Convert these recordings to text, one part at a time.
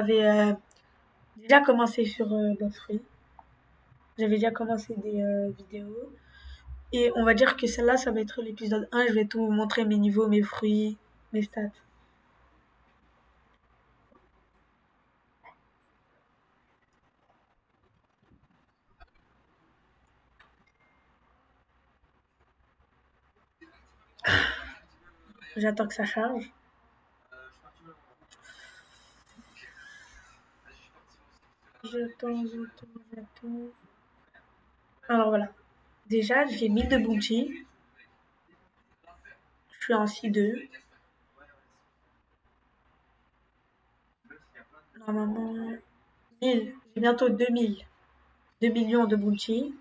J'avais déjà commencé sur Godfrey. J'avais déjà commencé des vidéos. Et on va dire que celle-là, ça va être l'épisode 1. Je vais tout vous montrer mes niveaux, mes fruits, mes stats. J'attends que ça charge. J'attends. Alors voilà. Déjà, j'ai 1000 de bounty. Je suis en C2. Normalement, 1000. J'ai bientôt 2000. 2 millions de bounty.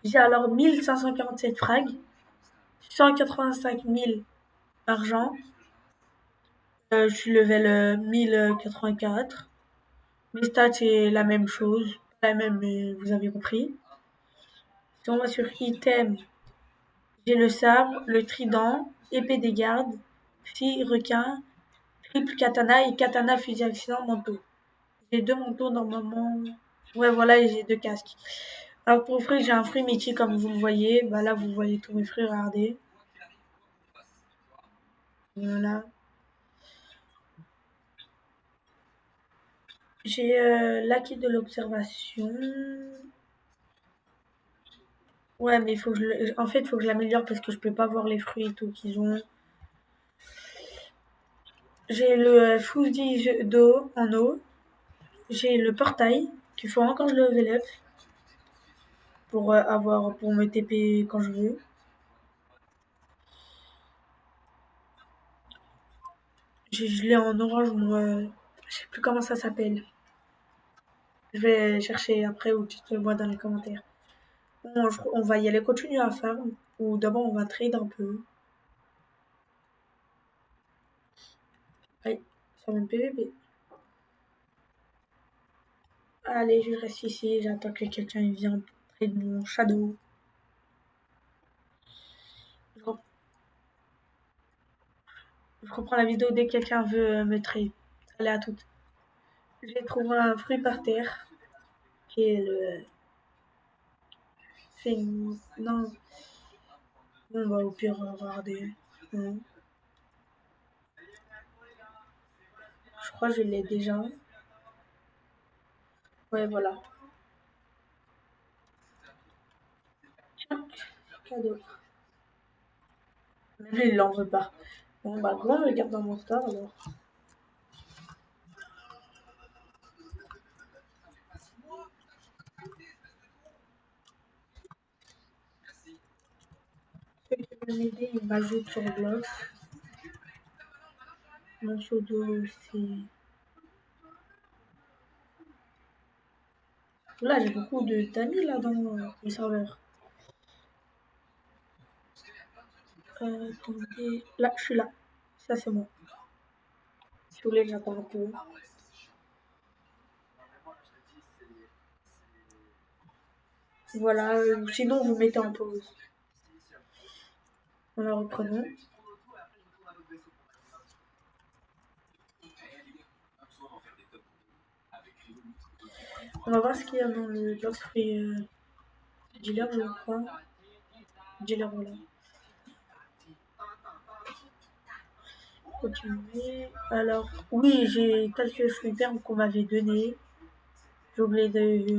J'ai alors 1547 frags. 185 000 argent. Je suis level 1084. Mes stats, c'est la même chose. Pas la même, mais vous avez compris. Si on va sur item, j'ai le sabre, le trident, épée des gardes, scie requin, triple katana et katana fusil accident manteau. J'ai deux manteaux normalement. Ouais, voilà, et j'ai deux casques. Alors pour fruits, j'ai un fruit métier comme vous le voyez. Bah là, vous voyez tous mes fruits, regardez. Voilà. J'ai l'acquis de l'observation. Ouais, mais il faut que en fait, il faut que je l'améliore parce que je peux pas voir les fruits et tout qu'ils ont. J'ai le fusil d'eau en eau. J'ai le portail qu'il faut encore je level up pour avoir pour me TP quand je veux. Je l'ai en orange, moi. Je sais plus comment ça s'appelle. Je vais chercher après ou tu te le vois dans les commentaires. Bon, on va y aller continuer à farm ou d'abord on va trade un peu. Allez, ça va me PVP. Allez, je reste ici, j'attends que quelqu'un vienne près de mon shadow. Je, je reprends la vidéo dès que quelqu'un veut me trade. Allez, à toutes. J'ai trouvé un fruit par terre qui est le. C'est une. Non. Bon, bah, au pire, regardez. Non. Je crois que je l'ai déjà. Ouais, voilà. Tiens, cadeau. Même lui, il l'en veut pas. Bon, bah, grand, je le garde dans mon store alors. Ceux qui veulent m'aider, ils m'ajoutent sur bloc. Mon pseudo, c'est. Là, j'ai beaucoup d'amis là dans le serveur. Attendez. Là, je suis là. Ça, c'est moi. Si vous voulez, j'attends un peu. Voilà. Sinon, vous mettez en pause. On la reprenons. On va voir ce qu'il y a dans le box free dealer, je crois. Dealer, voilà. Continuer. Alors, oui, j'ai quelques fruits fermes qu'on m'avait donné. J'ai oublié de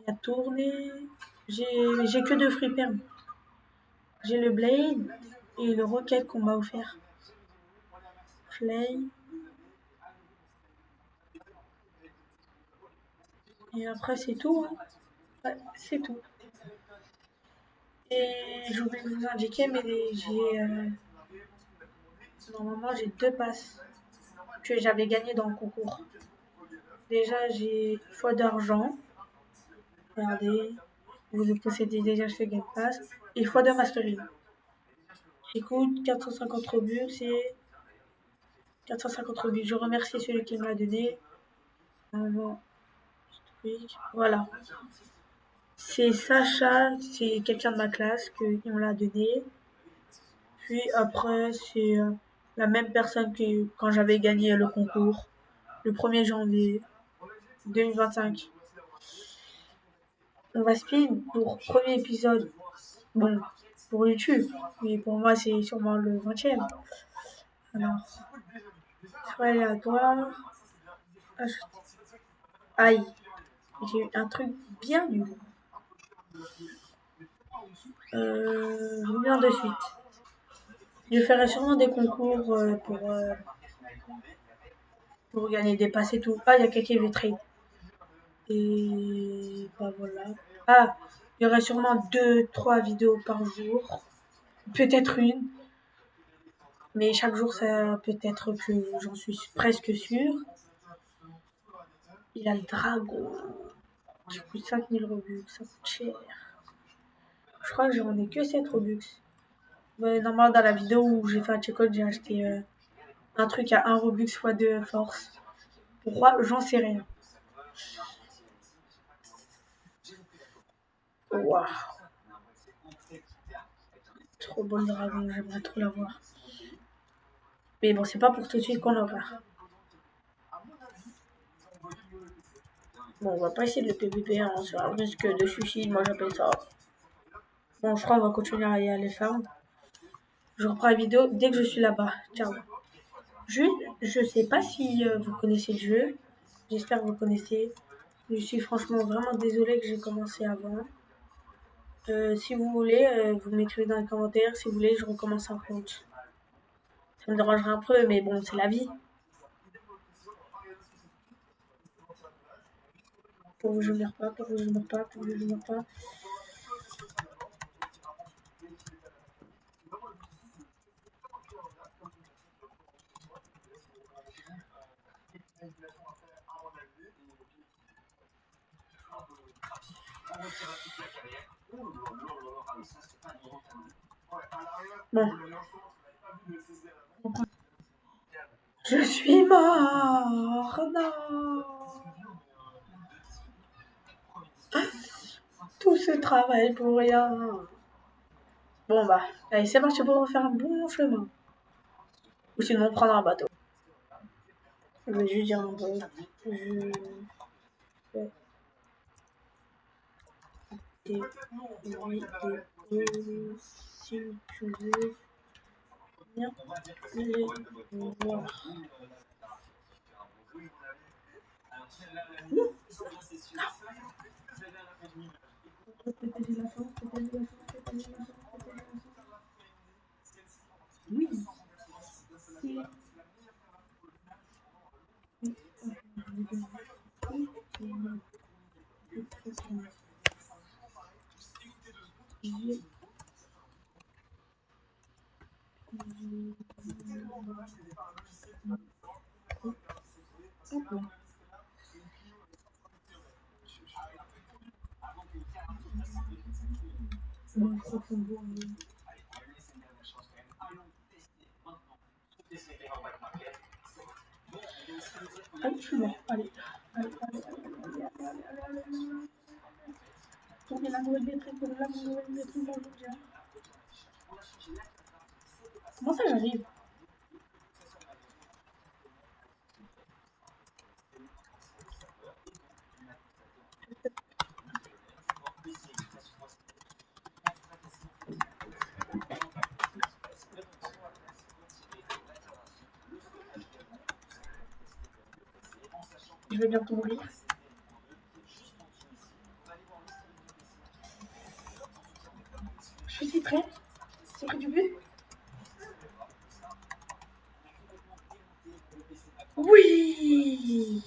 la tourner. J'ai que deux fruits fermes. J'ai le blade et le rocket qu'on m'a offert. Flame. Et après, c'est tout. Hein. Ouais, c'est tout. Et j'oublie de vous indiquer, mais normalement, j'ai deux passes que j'avais gagnées dans le concours. Déjà, j'ai fois d'argent. Regardez, vous possédez déjà ce Game Pass. Et fois de Mastery. Écoute, 450 rebuts, c'est 450 rebuts. Je remercie celui qui me l'a donné. Voilà. C'est Sacha, c'est quelqu'un de ma classe qui me l'a donné. Puis après, c'est la même personne que quand j'avais gagné le concours. le 1er janvier 2025. On va speed pour premier épisode. Bon, pour YouTube, mais pour moi, c'est sûrement le 20e. Alors, soit aléatoire. Aïe, j'ai eu un truc bien nul. Je reviens de suite. Je ferai sûrement des concours pour gagner des passes et tout. Ah, il y a quelqu'un qui veut trade. Et bah voilà. Ah, il y aura sûrement 2-3 vidéos par jour. Peut-être une. Mais chaque jour, ça peut être plus. J'en suis presque sûre. Il a le dragon. Qui coûte 5000 Robux. Ça coûte cher. Je crois que j'en ai que 7 Robux. Ouais, normalement, dans la vidéo où j'ai fait un check-out, j'ai acheté un truc à 1 Robux x 2 force. Pourquoi? J'en sais rien. Waouh. Trop beau le dragon, j'aimerais trop l'avoir. Mais bon, c'est pas pour tout de suite qu'on l'aura. Bon, on va pas essayer de le PVP, hein, c'est un risque de suicide, moi j'appelle ça. Bon, je crois qu'on va continuer à aller farm. Je reprends la vidéo dès que je suis là-bas. Ciao. Juste, je sais pas si vous connaissez le jeu. J'espère que vous connaissez. Je suis franchement vraiment désolée que j'ai commencé avant. Si vous voulez, vous m'écrivez dans les commentaires. Si vous voulez, je recommence un compte. Ça me dérangera un peu, mais bon, c'est la vie. Pour vous, je meurs pas, pour vous, je meurs pas, pour vous, je meurs pas. Bon. Je suis mort. Non. Tout ce travail pour rien. Bon bah, allez, c'est parti pour refaire un bon chemin. Ou sinon prendre un bateau. Je vais juste dire un peu. Je fais des vidéos si tu veux bien les voir. Oui. Allez, je suis mort. Allez. Tournez la nouvelle vitrine, tournez la nouvelle vitrine dans le mondial. Comment ça j'arrive? Je vais bientôt mourir. Je suis prêt. C'est près du but. Oui.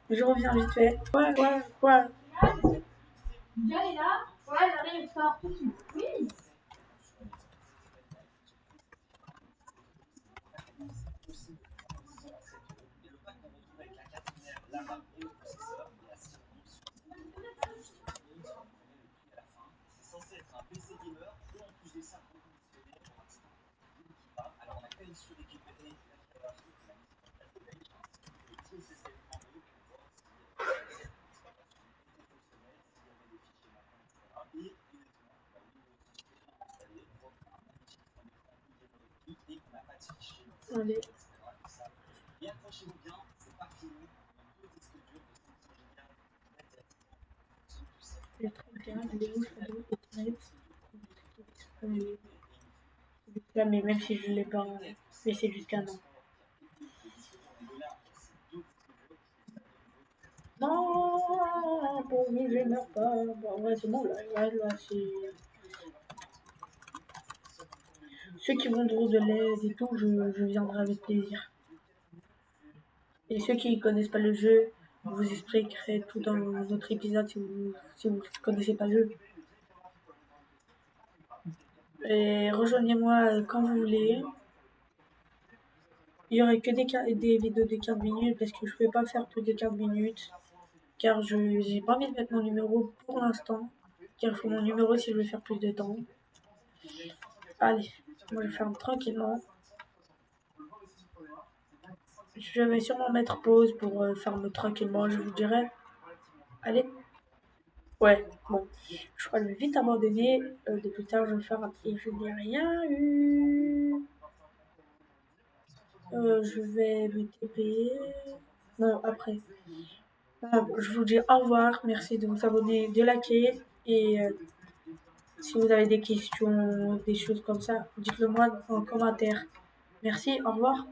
Je reviens vite fait. Ouais. Bien est là. Ouais, j'arrive, sors tout de suite. Oui. Allez. Le 31, Léo, Shadow et Knight. Là, mais même si je l'ai pas, mais c'est jusqu'à non. Non, pour lui, je meurs pas. Bon, ouais, c'est bon, là, c'est. Ceux qui voudront de l'aide et tout, je viendrai avec plaisir. Et ceux qui ne connaissent pas le jeu, je vous expliquerai tout dans notre épisode si vous ne connaissez pas le jeu. Et rejoignez-moi quand vous voulez. Il y aurait que des vidéos de 15 minutes parce que je ne peux pas faire plus de 15 minutes. Car je n'ai pas envie de mettre mon numéro pour l'instant. Car il faut mon numéro si je veux faire plus de temps. Allez, moi je ferme tranquillement. Je vais sûrement mettre pause pour fermer tranquillement, je vous dirai. Allez. Ouais, bon. Je crois que je vais vite abandonner. Depuis tard, je vais le faire et je n'ai rien eu. Je vais me TP. Non, après. Je vous dis au revoir. Merci de vous abonner, de liker. Et si vous avez des questions, des choses comme ça, dites-le moi en commentaire. Merci, au revoir.